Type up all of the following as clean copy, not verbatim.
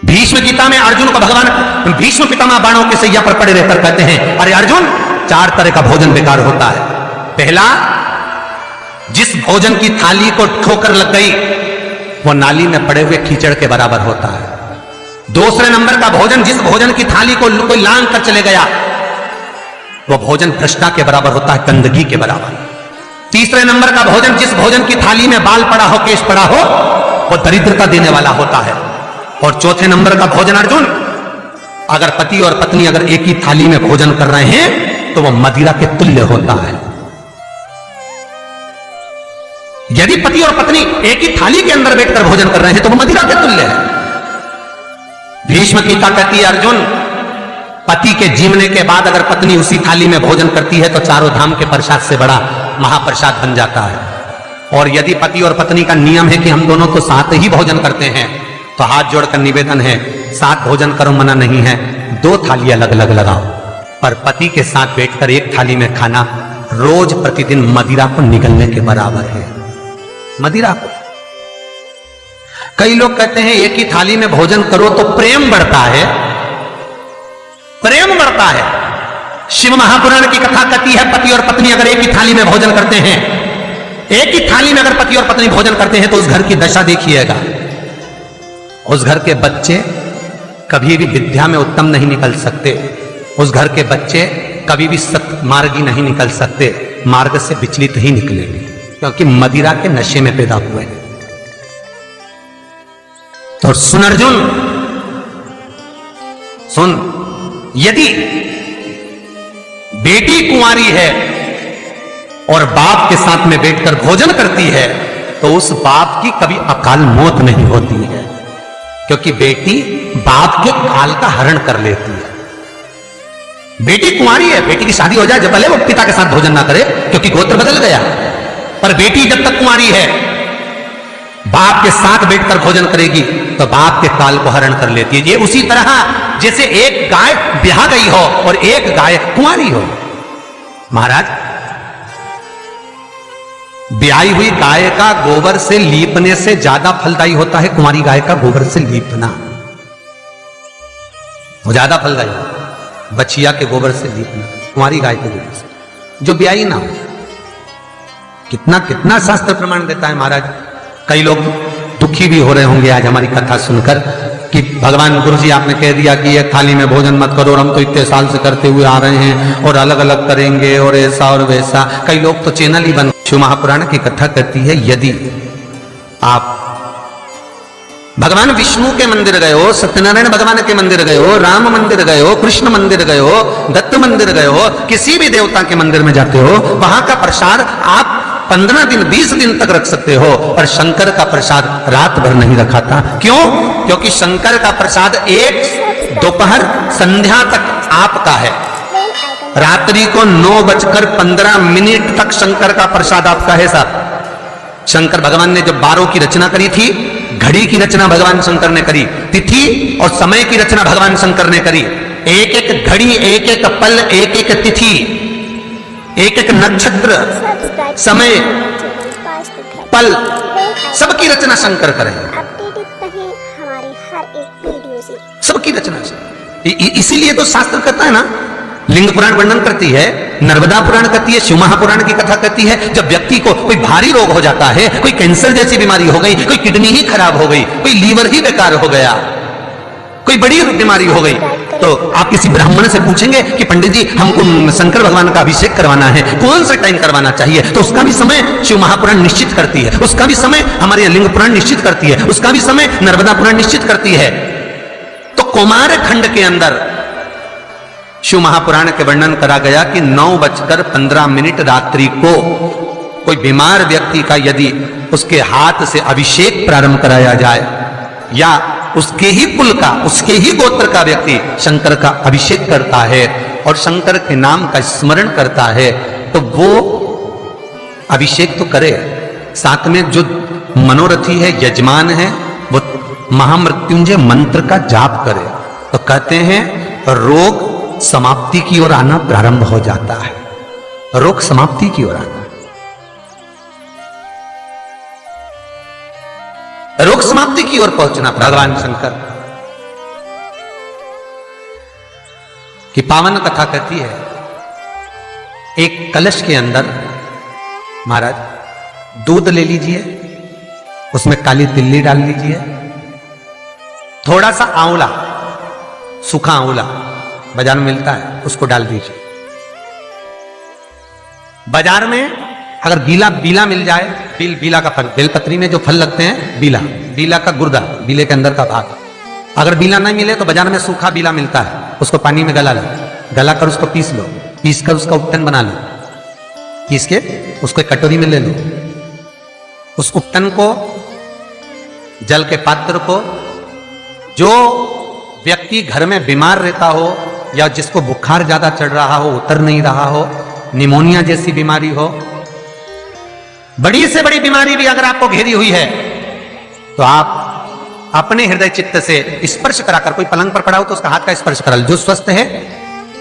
भीष्म गीता में अर्जुन को भगवान भीष्म पितामह बाणों के सैया पर पड़े रहकर कहते हैं, अरे अर्जुन, 4 तरह का भोजन बेकार होता है। पहला, जिस भोजन की थाली को ठोकर लग गई वो नाली में पड़े हुए कीचड़ के बराबर होता है। दूसरे नंबर का भोजन, जिस भोजन की थाली को कोई लांग कर चले गया वो भोजन भ्रष्टा के बराबर होता है, गंदगी के बराबर। तीसरे नंबर का भोजन, जिस भोजन की थाली में बाल पड़ा हो, केश पड़ा हो, वो दरिद्रता देने वाला होता है। और चौथे नंबर का भोजन अर्जुन, अगर पति और पत्नी अगर एक ही थाली में भोजन कर रहे हैं तो वो मदिरा के तुल्य होता है। यदि पति और पत्नी एक ही थाली के अंदर बैठकर भोजन कर रहे हैं तो वो मदिरा के तुल्य है। भीष्म गीता कहती है, अर्जुन, पति के जीवने के बाद अगर पत्नी उसी थाली में भोजन करती है तो चारों धाम के प्रसाद से बड़ा महाप्रसाद बन जाता है। और यदि पति और पत्नी का नियम है कि हम दोनों तो साथ ही भोजन करते हैं तो हाथ जोड़कर निवेदन है, साथ भोजन करो, मना नहीं है, 2 थाली अलग अलग लगाओ। पर पति के साथ बैठकर एक थाली में खाना रोज प्रतिदिन मदिरा को निगलने के बराबर है। मदिरा को कई लोग कहते हैं एक ही थाली में भोजन करो तो प्रेम बढ़ता है, प्रेम बढ़ता है। शिव महापुराण की कथा कहती है, पति और पत्नी अगर एक ही थाली में भोजन करते हैं, एक ही थाली में अगर पति और पत्नी भोजन करते हैं तो उस घर की दशा देखिएगा। उस घर के बच्चे कभी भी विद्या में उत्तम नहीं निकल सकते, उस घर के बच्चे कभी भी सत्मार्गी नहीं निकल सकते, मार्ग से विचलित ही निकलेंगे, क्योंकि मदिरा के नशे में पैदा हुए हैं। तो सुन अर्जुन, सुन, यदि बेटी कुंवारी है और बाप के साथ में बैठकर भोजन करती है तो उस बाप की कभी अकाल मौत नहीं होती है, क्योंकि बेटी बाप के काल का हरण कर लेती है। बेटी कुंवारी है, बेटी की शादी हो जाए जब पहले वो पिता के साथ भोजन ना करे क्योंकि गोत्र बदल गया, पर बेटी जब तक कुंवारी है बाप के साथ बैठकर भोजन करेगी तो बाप के काल को हरण कर लेती है। ये उसी तरह जैसे एक गाय ब्याह गई हो और एक गाय कुंवारी हो। महाराज, ब्याही हुई गाय का गोबर से लीपने से ज्यादा फलदायी होता है कुंवारी गाय का गोबर से लीपना, वो ज्यादा फलदायी। बछिया के गोबर से लीपना, कुंवारी गाय के गोबर से जो ब्याही ना हो। कितना कितना शास्त्र प्रमाण देता है महाराज। कई लोग दुखी भी हो रहे होंगे आज हमारी कथा सुनकर कि भगवान गुरु जी आपने कह दिया कि एक थाली में भोजन मत करो और हम तो इतने साल से करते हुए आ रहे हैं और अलग अलग करेंगे और ऐसा और वैसा। कई लोग तो चैनल ही बन। शिव महापुराण की कथा कहती है, यदि आप भगवान विष्णु के मंदिर गए हो, सत्यनारायण भगवान के मंदिर गए हो, राम मंदिर गए हो, कृष्ण मंदिर गए हो, दत्त मंदिर गए हो, किसी भी देवता के मंदिर में जाते हो, वहां का प्रसाद आप 15 दिन 20 दिन तक रख सकते हो, पर शंकर का प्रसाद रात भर नहीं रखाता। क्यों? क्योंकि शंकर का प्रसाद एक दोपहर संध्या तक आपका है, रात्रि को 9:15 तक शंकर का प्रसाद आपका है साहब। शंकर भगवान ने जब 12 की रचना करी थी, घड़ी की रचना भगवान शंकर ने करी, तिथि और समय की रचना भगवान शंकर ने करी। एक एक घड़ी, एक एक पल, एक एक तिथि, एक एक नक्षत्र, समय, पल, सबकी रचना शंकर करे। सबकी रचना इसीलिए तो शास्त्र कहता है ना, लिंग पुराण वर्णन करती है, नर्मदा पुराण कहती है, शिव महापुराण की कथा कहती है, जब व्यक्ति को कोई भारी रोग हो जाता है, कोई कैंसर जैसी बीमारी हो गई, कोई किडनी ही खराब हो गई, कोई लीवर ही बेकार हो गया, कोई बड़ी बीमारी हो गई, तो आप किसी ब्राह्मण से पूछेंगे कि पंडित जी हमको शंकर भगवान का अभिषेक करवाना है, कौन सा टाइम करवाना चाहिए, तो उसका भी समय शिव महापुराण निश्चित करती है, उसका भी समय हमारे लिंग पुराण निश्चित करती है, उसका भी समय नर्मदा पुराण निश्चित करती है। तो कुमार खंड के अंदर शिव महापुराण के वर्णन करा गया कि 9:15 रात्रि को कोई बीमार व्यक्ति का यदि उसके हाथ से अभिषेक प्रारंभ कराया जाए या उसके ही कुल का, उसके ही गोत्र का व्यक्ति शंकर का अभिषेक करता है और शंकर के नाम का स्मरण करता है, तो वो अभिषेक तो करे, साथ में जो मनोरथी है, यजमान है, वो महामृत्युंजय मंत्र का जाप करे, तो कहते हैं रोग समाप्ति की ओर आना प्रारंभ हो जाता है। रोग समाप्ति की ओर आना, रोग समाप्ति की ओर पहुंचना भगवान शंकर। कि पावन कथा कहती है, एक कलश के अंदर महाराज दूध ले लीजिए, उसमें काली तिल्ली डाल लीजिए, थोड़ा सा आंवला, सूखा आंवला बाजार में मिलता है, उसको डाल दीजिए। बाजार में अगर बीला मिल जाए, बीला का फल, बेलपत्री में जो फल लगते हैं, बीला का गुर्दा, बीले के अंदर का भाग, अगर बीला नहीं मिले तो बाजार में सूखा बीला मिलता है, उसको पानी में गला कर उसको पीस लो, पीस कर उसका उपटन बना लो, पीस के उसको एक कटोरी में ले लो। उस उपटन को, जल के पात्र को, जो व्यक्ति घर में बीमार रहता हो या जिसको बुखार ज्यादा चढ़ रहा हो, उतर नहीं रहा हो, निमोनिया जैसी बीमारी हो, बड़ी से बड़ी बीमारी भी अगर आपको घेरी हुई है, तो आप अपने हृदय चित्त से स्पर्श कराकर, कोई पलंग पर पड़ा हो तो उसका हाथ का स्पर्श करा, जो स्वस्थ है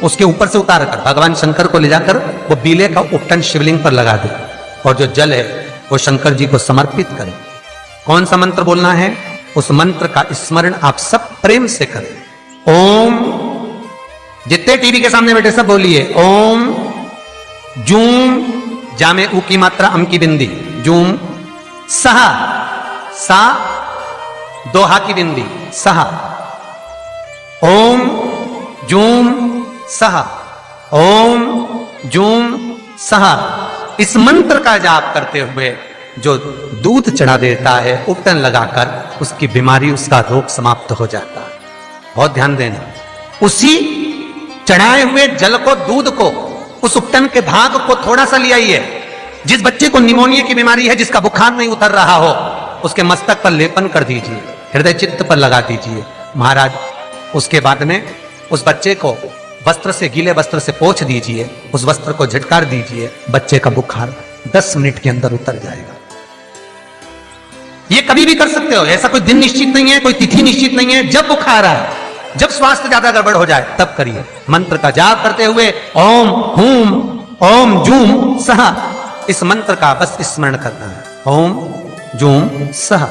उसके ऊपर से उतार कर भगवान शंकर को ले जाकर वो बीले का उपटन शिवलिंग पर लगा दे, और जो जल है वो शंकर जी को समर्पित करें। कौन सा मंत्र बोलना है? उस मंत्र का स्मरण आप सब प्रेम से करें। ओम, जितने टीवी के सामने बैठे सब बोलिए, ओम जूम, जा में ऊ की मात्रा, अम की बिंदी, जूम, सहा, सा दोहा की बिंदी, सहा, ओम जूम सहा, ओम जूम सहा। इस मंत्र का जाप करते हुए जो दूध चढ़ा देता है उपटन लगाकर, उसकी बीमारी, उसका रोग समाप्त हो जाता है। बहुत ध्यान देना, उसी चढ़ाए हुए जल को, दूध को, उस उपटन के भाग को थोड़ा सा ले आइए। जिस बच्चे को निमोनिया की बीमारी है, जिसका बुखार नहीं उतर रहा हो, उसके मस्तक पर लेपन कर दीजिए, हृदय चित्त पर लगा दीजिए महाराज। उसके बाद में उस बच्चे को वस्त्र से, गीले वस्त्र से पोंछ दीजिए, उस वस्त्र को झटकार दीजिए, बच्चे का बुखार 10 मिनट के अंदर उतर जाएगा। ये कभी भी कर सकते हो, ऐसा कोई दिन निश्चित नहीं है, कोई तिथि निश्चित नहीं है। जब बुखार आए, जब स्वास्थ्य ज्यादा गड़बड़ हो जाए, तब करिए। मंत्र का जाप करते हुए ओम हूम ओम जूम सहा, इस मंत्र का बस स्मरण करना है। ओम जूम सहा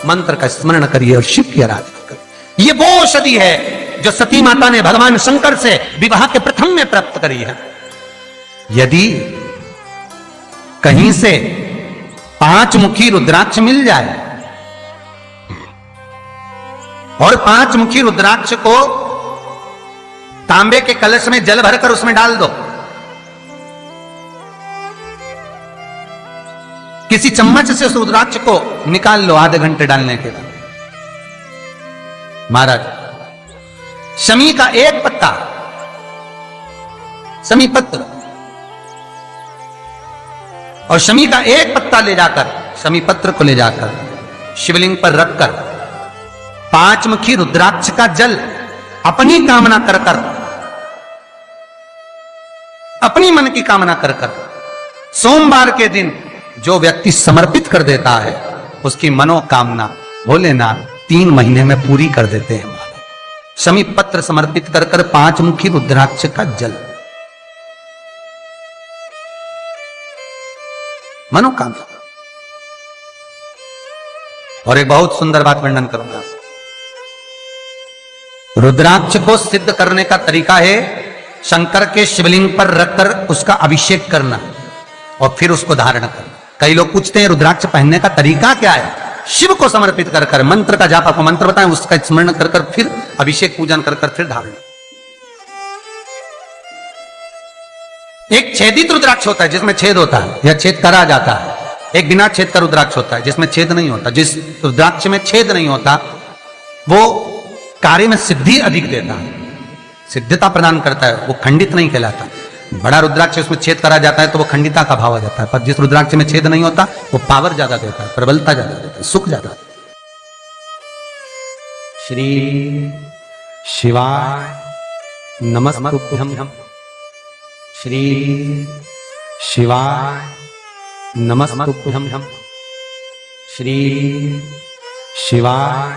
मंत्र का स्मरण करिए और शिव की आराधना करिए। ये वो औषधि है जो सती माता ने भगवान शंकर से विवाह के प्रथम में प्राप्त करी है। यदि कहीं से 5 मुखी रुद्राक्ष मिल जाए और 5 मुखी रुद्राक्ष को तांबे के कलश में जल भरकर उसमें डाल दो, किसी चम्मच से उस रुद्राक्ष को निकाल लो आधे घंटे डालने के बाद, महाराज शमी का एक पत्ता, शमी पत्र, और शमी का एक पत्ता ले जाकर, शमी पत्र को ले जाकर शिवलिंग पर रखकर 5 मुखी रुद्राक्ष का जल अपनी कामना कर कर, अपनी मन की कामना कर कर, सोमवार के दिन जो व्यक्ति समर्पित कर देता है, उसकी मनोकामना भोलेनाथ 3 महीने में पूरी कर देते हैं। शमी पत्र समर्पित कर कर 5 मुखी रुद्राक्ष का जल, मनोकामना। और एक बहुत सुंदर बात वर्णन करूंगा। रुद्राक्ष को सिद्ध करने का तरीका है शंकर के शिवलिंग पर रखकर उसका अभिषेक करना और फिर उसको धारण करना। कई लोग पूछते हैं रुद्राक्ष पहनने का तरीका क्या है? शिव को समर्पित कर कर मंत्र का जाप, आपको मंत्र बताएं, उसका स्मरण कर कर फिर अभिषेक पूजन कर कर फिर धारण। एक छेदित रुद्राक्ष होता है जिसमें छेद होता है या छेद करा जाता है, एक बिना छेद का रुद्राक्ष होता है जिसमें छेद नहीं होता। जिस रुद्राक्ष में छेद नहीं होता वो कार्य में सिद्धि अधिक देता है, सिद्धता प्रदान करता है, वो खंडित नहीं कहलाता। बड़ा रुद्राक्ष उसमें छेद करा जाता है तो वो खंडिता का भाव आ जाता है, पर जिस रुद्राक्ष में छेद नहीं होता वो पावर ज्यादा देता है, प्रबलता ज्यादा देता है, सुख ज्यादा देता है। श्री शिवाय नमस्तुभ्यं, श्री शिवाय नमस्तुभ्यं, श्री शिवाय